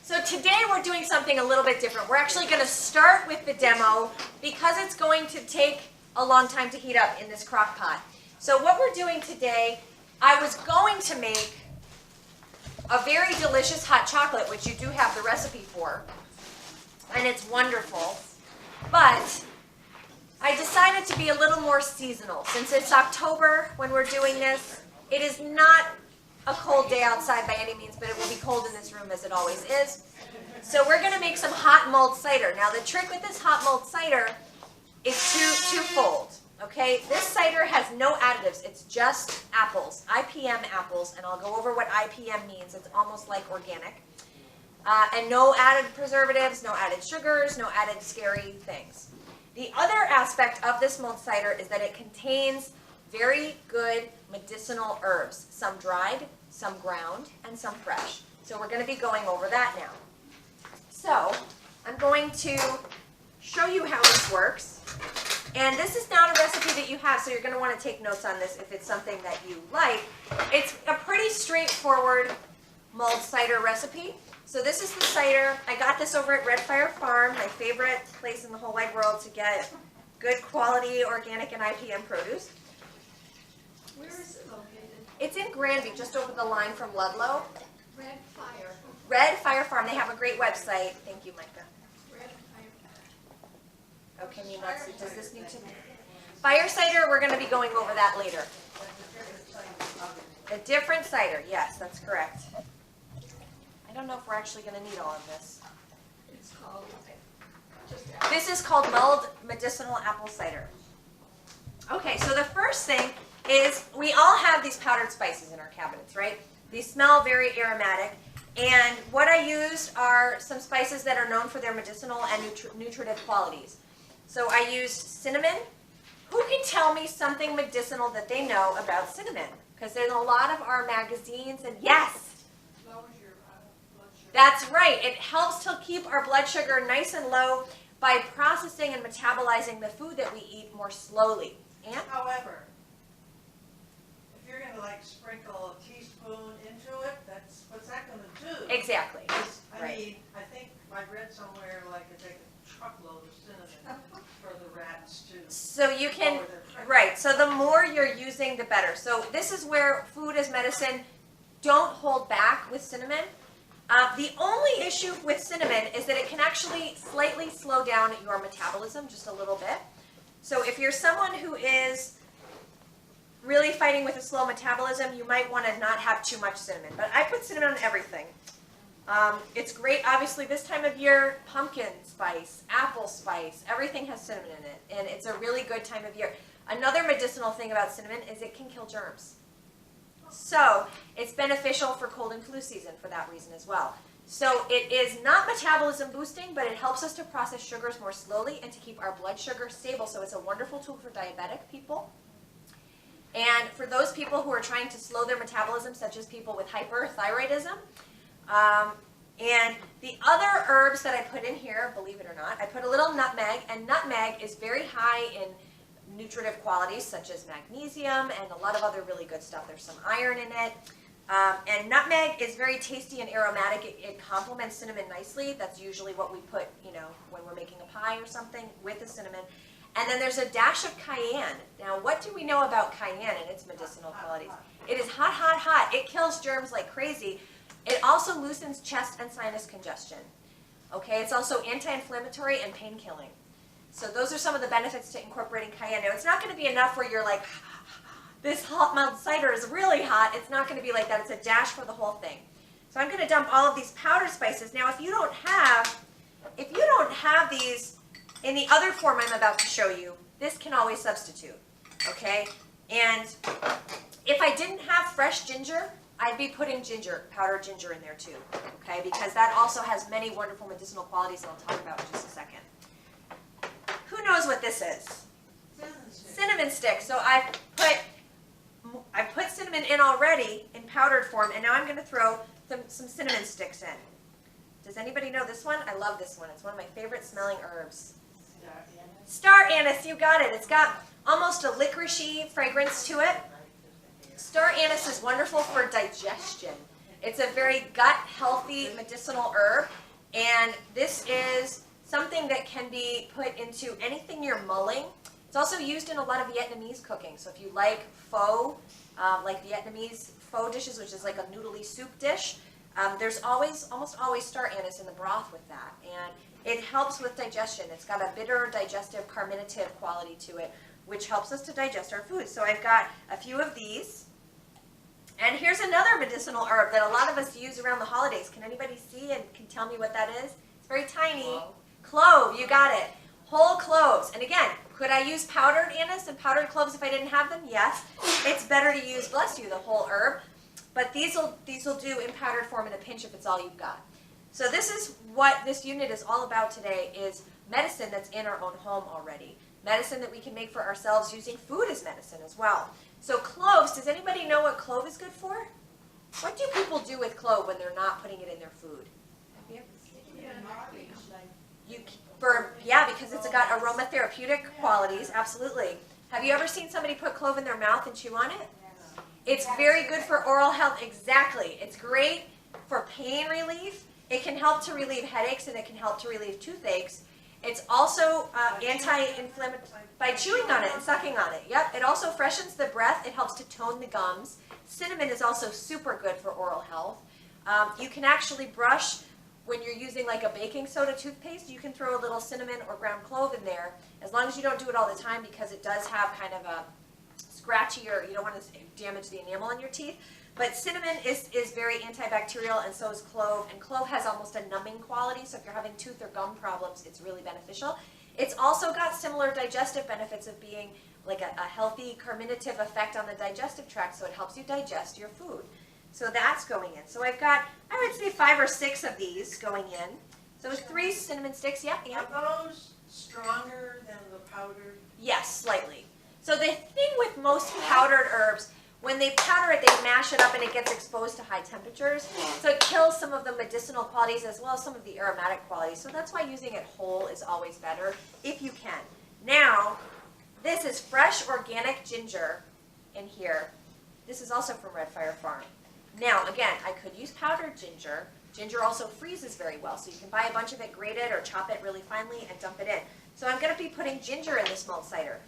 So today we're doing something a little bit different. We're actually going to start with the demo because it's going to take a long time to heat up in this crock pot. So what we're doing today, I was going to make a very delicious hot chocolate, which you do have the recipe for, and it's wonderful, but I decided to be a little more seasonal. Since it's October when we're doing this, it is not a cold day outside by any means, but it will be cold in this room as it always is. So we're going to make some hot mulled cider. Now the trick with this hot mulled cider is twofold. Okay, this cider has no additives. It's just apples, IPM apples, and I'll go over what IPM means. It's almost like organic. And no added preservatives, no added sugars, no added scary things. The other aspect of this mulled cider is that it contains very good medicinal herbs, some dried, some ground, and some fresh. So we're going to be going over that now. So I'm going to show you how this works. And this is not a recipe that you have, so you're going to want to take notes on this if it's something that you like. It's a pretty straightforward mulled cider recipe. So this is the cider. I got this over at Red Fire Farm, my favorite place in the whole wide world to get good quality organic and IPM produce. Where is it located? It's in Granby, just over the line from Ludlow. Red Fire. Red Fire Farm. They have a great website. Thank you, Micah. Red Fire. Oh, can you not see? Does this need to? Fire cider, we're going to be going over that later. A different cider. Yes, that's correct. I don't know if we're actually going to need all of this. It's called just This is called mulled medicinal apple cider. Okay, so the first thing is we all have these powdered spices in our cabinets, right? They smell very aromatic. And what I used are some spices that are known for their medicinal and nutritive qualities. So I used cinnamon. Who can tell me something medicinal that they know about cinnamon? Because there's a lot of our magazines, and yes, lowers your blood sugar. that's right. It helps to keep our blood sugar nice and low by processing and metabolizing the food that we eat more slowly. And However, if you're going to like sprinkle a teaspoon into it, what's that going to do? exactly. I Right. mean, I think I read somewhere like to take a truckload of cinnamon for the rats to So you can, lower their pressure. right, so the more you're using, the better. So this is where food as medicine, don't hold back with cinnamon. The only issue with cinnamon is that it can actually slightly slow down your metabolism just a little bit. So if you're someone who is really fighting with a slow metabolism, you might want to not have too much cinnamon. But I put cinnamon on everything. It's great, obviously, this time of year, pumpkin spice, apple spice, everything has cinnamon in it. And it's a really good time of year. Another medicinal thing about cinnamon is it can kill germs. So it's beneficial for cold and flu season for that reason as well. So it is not metabolism boosting, but it helps us to process sugars more slowly and to keep our blood sugar stable. So it's a wonderful tool for diabetic people. And for those people who are trying to slow their metabolism, such as people with hyperthyroidism. And the other herbs that I put in here, believe it or not, I put a little nutmeg, and nutmeg is very high in nutritive qualities such as magnesium and a lot of other really good stuff. There's some iron in it. And nutmeg is very tasty and aromatic. It complements cinnamon nicely. That's usually what we put, when we're making a pie or something with the cinnamon. And then there's a dash of cayenne. Now, what do we know about cayenne and its medicinal qualities? It is hot, hot, hot. It kills germs like crazy. It also loosens chest and sinus congestion. Okay, it's also anti-inflammatory and pain-killing. So those are some of the benefits to incorporating cayenne. Now, it's not going to be enough where you're like, this hot mulled cider is really hot. It's not going to be like that. It's a dash for the whole thing. So I'm going to dump all of these powdered spices. Now, if you don't have these in the other form I'm about to show you, this can always substitute. Okay? And if I didn't have fresh ginger, I'd be putting powdered ginger in there too. Okay? Because that also has many wonderful medicinal qualities that I'll talk about in just a second. Who knows what this is? Cinnamon stick. So I put cinnamon in already in powdered form, and now I'm going to throw some cinnamon sticks in. Does anybody know this one? I love this one. It's one of my favorite smelling herbs. Star anise, you got it. It's got almost a licoricey fragrance to it. Star anise is wonderful for digestion. It's a very gut-healthy medicinal herb, and this is something that can be put into anything you're mulling. It's also used in a lot of Vietnamese cooking. So if you like pho, like Vietnamese pho dishes, which is like a noodly soup dish, there's almost always star anise in the broth with that. And it helps with digestion. It's got a bitter, digestive, carminative quality to it, which helps us to digest our food. So I've got a few of these. And here's another medicinal herb that a lot of us use around the holidays. Can anybody see and can tell me what that is? It's very tiny. Clove, you got it. Whole cloves. And again, could I use powdered anise and powdered cloves if I didn't have them? Yes. It's better to use, bless you, the whole herb. But these will do in powdered form in a pinch if it's all you've got. So this is what this unit is all about today, is medicine that's in our own home already. Medicine that we can make for ourselves using food as medicine as well. So cloves, does anybody know what clove is good for? What do people do with clove when they're not putting it in their food? Have you ever? Yeah, because it's got aromatherapeutic qualities, absolutely. Have you ever seen somebody put clove in their mouth and chew on it? It's very good for oral health, exactly. It's great for pain relief. It can help to relieve headaches and it can help to relieve toothaches. It's also anti-inflammatory by chewing on it and sucking on it. Yep. It also freshens the breath. It helps to tone the gums. Cinnamon is also super good for oral health. You can actually brush when you're using like a baking soda toothpaste. You can throw a little cinnamon or ground clove in there, as long as you don't do it all the time, because it does have kind of a scratchy, or you don't want to damage the enamel in your teeth. But cinnamon is very antibacterial, and so is clove. And clove has almost a numbing quality, so if you're having tooth or gum problems, it's really beneficial. It's also got similar digestive benefits of being like a healthy carminative effect on the digestive tract, so it helps you digest your food. So that's going in. So I've got, I would say, 5 or 6 of these going in. So 3 cinnamon sticks, yeah. Are those stronger than the powdered? Yes, slightly. So the thing with most powdered herbs, when they powder it, they mash it up and it gets exposed to high temperatures. So it kills some of the medicinal qualities as well as some of the aromatic qualities. So that's why using it whole is always better, if you can. Now, this is fresh organic ginger in here. This is also from Red Fire Farm. Now, again, I could use powdered ginger. Ginger also freezes very well, so you can buy a bunch of it grated or chop it really finely and dump it in. So I'm going to be putting ginger in this mulled cider.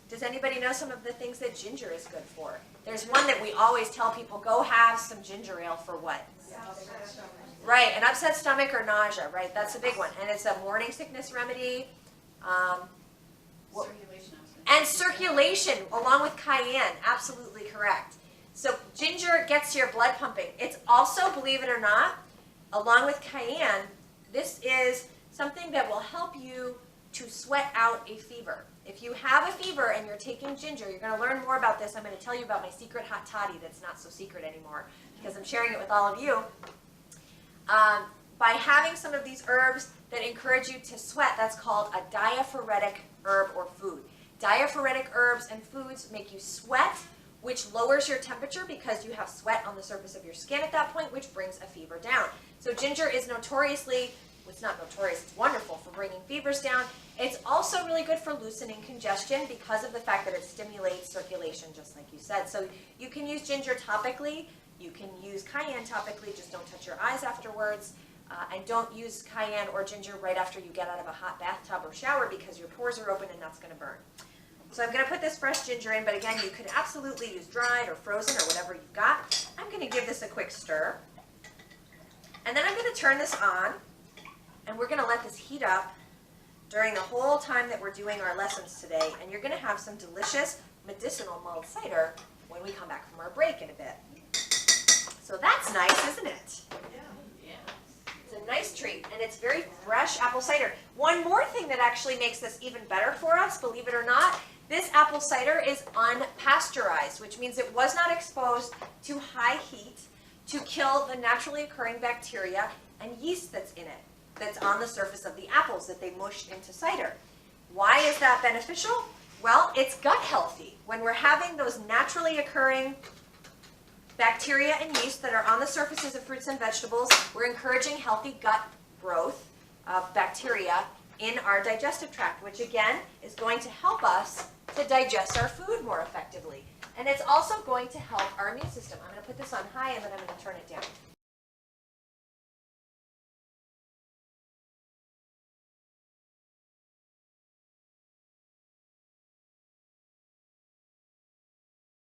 Does anybody know some of the things that ginger is good for? There's one that we always tell people, go have some ginger ale for what? Right, an upset stomach or nausea, right? That's a big one. And it's a morning sickness remedy. And circulation, along with cayenne, absolutely correct. So ginger gets your blood pumping. It's also, believe it or not, along with cayenne, this is something that will help you to sweat out a fever. If you have a fever and you're taking ginger, you're going to learn more about this. I'm going to tell you about my secret hot toddy that's not so secret anymore, because I'm sharing it with all of you. By having some of these herbs that encourage you to sweat, that's called a diaphoretic herb or food. Diaphoretic herbs and foods make you sweat, which lowers your temperature because you have sweat on the surface of your skin at that point, which brings a fever down. So ginger is notoriously, well, it's not notorious, it's wonderful for bringing fevers down. It's also really good for loosening congestion because of the fact that it stimulates circulation, just like you said. So you can use ginger topically, you can use cayenne topically, just don't touch your eyes afterwards. And don't use cayenne or ginger right after you get out of a hot bathtub or shower because your pores are open and that's going to burn. So I'm going to put this fresh ginger in, but again, you could absolutely use dried or frozen or whatever you've got. I'm going to give this a quick stir. And then I'm going to turn this on, and we're going to let this heat up during the whole time that we're doing our lessons today. And you're going to have some delicious medicinal mulled cider when we come back from our break in a bit. So that's nice, isn't it? It's a nice treat, and it's very fresh apple cider. One more thing that actually makes this even better for us, believe it or not, this apple cider is unpasteurized, which means it was not exposed to high heat to kill the naturally occurring bacteria and yeast that's in it, that's on the surface of the apples that they mushed into cider. Why is that beneficial? Well, it's gut healthy. When we're having those naturally occurring bacteria and yeast that are on the surfaces of fruits and vegetables, we're encouraging healthy gut growth of bacteria in our digestive tract, which again is going to help us to digest our food more effectively. And it's also going to help our immune system. I'm going to put this on high and then I'm going to turn it down.